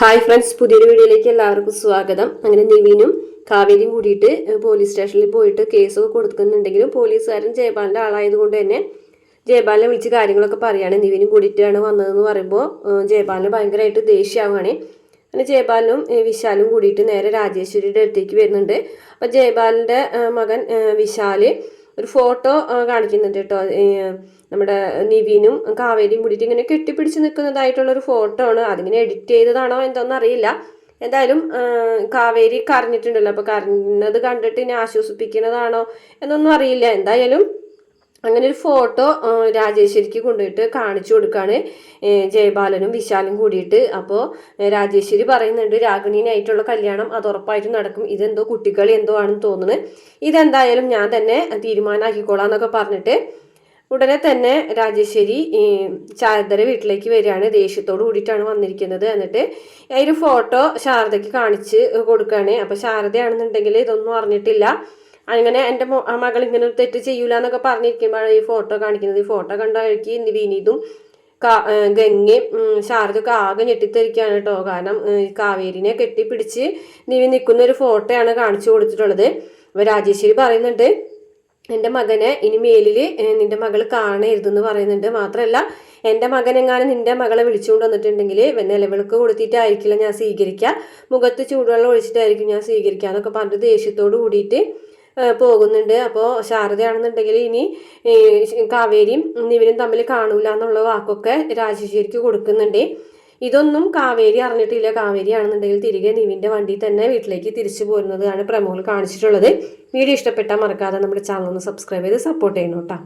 Hi friends, പുതിയൊരു വീഡിയോയിലേക്ക് എല്ലാവർക്കും സ്വാഗതം. അങ്ങനെ നിവിനും കാവേരിയും കൂടിയിട്ട് പോലീസ് സ്റ്റേഷനിൽ പോയിട്ട് കേസൊക്കെ കൊടുക്കുന്നുണ്ടെങ്കിലും പോലീസുകാരൻ ജയപാലിന്റെ ആളായതുകൊണ്ട് തന്നെ ജയപാലിനെ വിളിച്ച് കാര്യങ്ങളൊക്കെ പറയാണ്. നിവിനും കൂടിയിട്ടാണ് വന്നതെന്ന് പറയുമ്പോൾ ജയപാലിന് ഭയങ്കരമായിട്ട് ദേഷ്യമാവുകയാണ്. അങ്ങനെ ജയപാലിനും വിശാലും കൂടിയിട്ട് നേരെ രാജേശ്വരിയുടെ അടുത്തേക്ക് വരുന്നുണ്ട്. അപ്പം ജയപാലിന്റെ മകൻ വിശാല് ഒരു ഫോട്ടോ കാണിക്കുന്നുണ്ട് കേട്ടോ. നമ്മുടെ നിവിനും കാവേരിയും കൂടിയിട്ട് ഇങ്ങനെ കെട്ടിപ്പിടിച്ച് നിൽക്കുന്നതായിട്ടുള്ള ഒരു ഫോട്ടോ ആണ്. അതിങ്ങനെ എഡിറ്റ് ചെയ്തതാണോ എന്തോന്നും അറിയില്ല. എന്തായാലും കാവേരി കരഞ്ഞിട്ടുണ്ടല്ലോ. അപ്പോൾ കരഞ്ഞത് കണ്ടിട്ട് ഇനി ആശ്വസിപ്പിക്കുന്നതാണോ എന്നൊന്നും അറിയില്ല. എന്തായാലും അങ്ങനെ ഒരു ഫോട്ടോ രാജേശ്വരിക്ക് കൊണ്ടുപോയിട്ട് കാണിച്ചു കൊടുക്കുകയാണ് ജയപാലനും വിശാലും കൂടിയിട്ട്. അപ്പോൾ രാജേശ്വരി പറയുന്നുണ്ട് രാഗിണിനായിട്ടുള്ള കല്യാണം അത് ഉറപ്പായിട്ടും നടക്കും, ഇതെന്തോ കുട്ടികളി എന്തോ ആണെന്ന് തോന്നുന്നു, ഇതെന്തായാലും ഞാൻ തന്നെ തീരുമാനമാക്കിക്കോളാം എന്നൊക്കെ പറഞ്ഞിട്ട് ഉടനെ തന്നെ രാജേശ്വരി ശാരദയുടെ വീട്ടിലേക്ക് വരികയാണ്. ദേഷ്യത്തോട് കൂടിയിട്ടാണ് വന്നിരിക്കുന്നത്. എന്നിട്ട് ഒരു ഫോട്ടോ ശാരദയ്ക്ക് കാണിച്ച് കൊടുക്കുകയാണ്. അപ്പോൾ ശാരദയാണെന്നുണ്ടെങ്കിൽ ഇതൊന്നും അറിഞ്ഞിട്ടില്ല. അങ്ങനെ എൻ്റെ മകൾ ഇങ്ങനെ ഒരു തെറ്റ് ചെയ്യൂല എന്നൊക്കെ പറഞ്ഞിരിക്കുമ്പോഴാണ് ഈ ഫോട്ടോ കാണിക്കുന്നത്. ഈ ഫോട്ടോ കണ്ട വഴിക്ക് വിനീതും ഗംഗയും ശാരദയൊക്കെ ആകെ ഞെട്ടിത്തെറിക്കുകയാണ് കേട്ടോ. കാരണം കാവേരിനെ കെട്ടിപ്പിടിച്ച് നിവി നിൽക്കുന്ന ഒരു ഫോട്ടോയാണ് കാണിച്ചു കൊടുത്തിട്ടുള്ളത്. അപ്പോൾ രാജേശ്വരി പറയുന്നുണ്ട് എൻ്റെ മകനെ ഇനി മേലിൽ നിന്റെ മകൾ കാണരുതെന്ന് പറയുന്നുണ്ട്. മാത്രമല്ല എൻ്റെ മകനെങ്ങാനും നിന്റെ മകളെ വിളിച്ചുകൊണ്ട് വന്നിട്ടുണ്ടെങ്കിൽ നിലവിളക്ക് കൊടുത്തിട്ടായിരിക്കില്ല ഞാൻ സ്വീകരിക്കുക, മുഖത്ത് ചൂടുവെള്ളം ഒഴിച്ചിട്ടായിരിക്കും ഞാൻ സ്വീകരിക്കുക എന്നൊക്കെ പറഞ്ഞിട്ട് ദേഷ്യത്തോട് കൂടിയിട്ട് പോകുന്നുണ്ട്. അപ്പോൾ ശാരദയാണെന്നുണ്ടെങ്കിൽ ഇനി കാവേരിയും നിവിനും തമ്മിൽ കാണൂല എന്നുള്ള വാക്കൊക്കെ രാജേശ്വരിക്ക് കൊടുക്കുന്നുണ്ട്. ഇതൊന്നും കാവേരി അറിഞ്ഞിട്ടില്ല. കാവേരി ആണെന്നുണ്ടെങ്കിൽ തിരികെ നിവിൻ്റെ വണ്ടി തന്നെ വീട്ടിലേക്ക് തിരിച്ചു പോരുന്നതാണ് പ്രമോൾ കാണിച്ചിട്ടുള്ളത്. വീഡിയോ ഇഷ്ടപ്പെട്ടാൽ മറക്കാതെ നമ്മുടെ ചാനൽ ഒന്ന് സബ്സ്ക്രൈബ് ചെയ്ത് സപ്പോർട്ട് ചെയ്യണം കേട്ടോ.